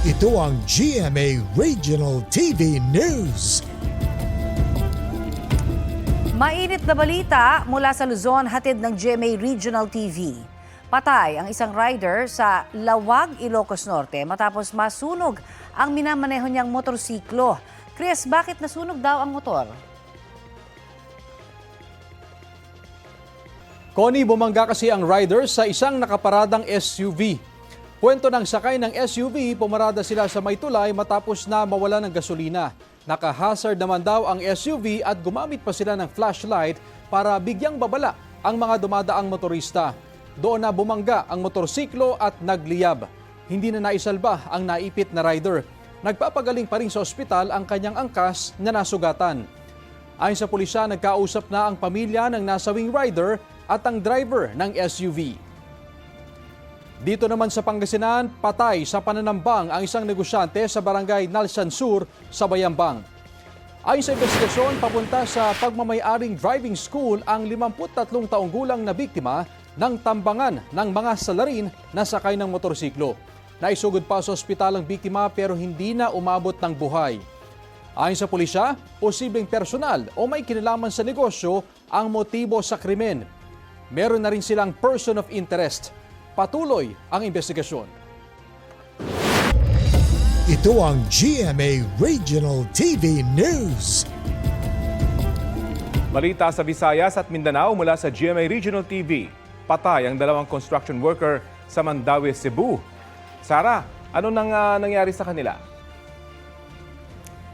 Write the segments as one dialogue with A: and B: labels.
A: Ito ang GMA Regional TV News.
B: Mainit na balita mula sa Luzon, hatid ng GMA Regional TV. Patay ang isang rider sa Lawag, Ilocos Norte matapos masunog ang minamaneho niyang motorsiklo. Chris, bakit nasunog daw ang motor?
C: Connie, bumangga kasi ang rider sa isang nakaparadang SUV. Kwento ng sakay ng SUV, pumarada sila sa may tulay matapos na mawala ng gasolina. Naka-hazard naman daw ang SUV at gumamit pa sila ng flashlight para bigyang babala ang mga dumadaang motorista. Doon na bumangga ang motorsiklo at nagliyab. Hindi na naisalba ang naipit na rider. Nagpapagaling pa rin sa ospital ang kanyang angkas na nasugatan. Ayon sa pulisya, nagkausap na ang pamilya ng nasawing rider at ang driver ng SUV. Dito naman sa Pangasinan, patay sa pananambang ang isang negosyante sa barangay Nalsan Sur sa Bayambang. Ayon sa investigasyon, papunta sa pagmamay-aring driving school ang 53 taong gulang na biktima ng tambangan ng mga salarin na sakay ng motorsiklo. Naisugod pa sa ospital ang biktima pero hindi na umabot ng buhay. Ayon sa pulisya, posibleng personal o may kinalaman sa negosyo ang motibo sa krimen. Meron na rin silang person of interest. Patuloy ang investigasyon.
A: Ito ang GMA Regional TV News.
D: Balita sa Visayas at Mindanao mula sa GMA Regional TV. Patay ang dalawang construction worker sa Mandaue, Cebu. Sara, ano nang nangyari sa kanila?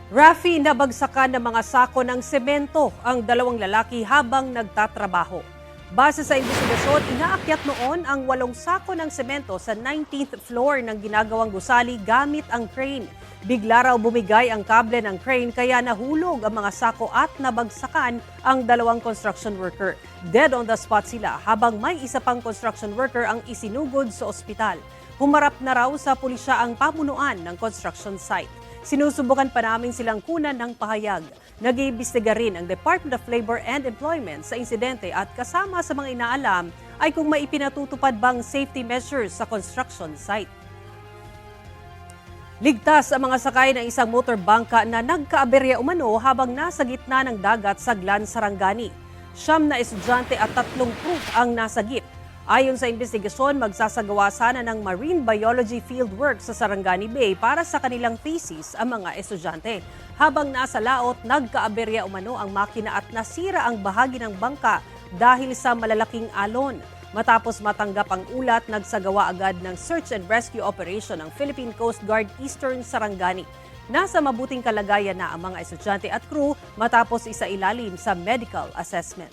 E: Rafi, nabagsakan ng mga sako ng semento ang dalawang lalaki habang nagtatrabaho. Base sa investigasyon, inaakyat noon ang 8 sako ng semento sa 19th floor ng ginagawang gusali gamit ang crane. Bigla raw bumigay ang kable ng crane kaya nahulog ang mga sako at nabagsakan ang dalawang construction worker. Dead on the spot sila habang may isa pang construction worker ang isinugod sa ospital. Humarap na raw sa pulisya ang pamunuan ng construction site. Sinusubukan pa namin silang kunan ng pahayag. Nag-iimbestiga rin ang Department of Labor and Employment sa insidente at kasama sa mga inaalam ay kung may ipinatutupad bang safety measures sa construction site. Ligtas ang mga sakay ng isang motorbangka na nagkaaberya umano habang nasa gitna ng dagat sa Glan, Sarangani. 9 na estudyante at 3 crew ang nasagip. Ayon sa investigasyon, magsasagawa sana ng Marine Biology Fieldwork sa Sarangani Bay para sa kanilang thesis ang mga estudyante. Habang nasa laot, nagkaaberya umano ang makina at nasira ang bahagi ng bangka dahil sa malalaking alon. Matapos matanggap ang ulat, nagsagawa agad ng search and rescue operation ng Philippine Coast Guard Eastern Sarangani. Nasa mabuting kalagayan na ang mga estudyante at crew matapos isailalim sa medical assessment.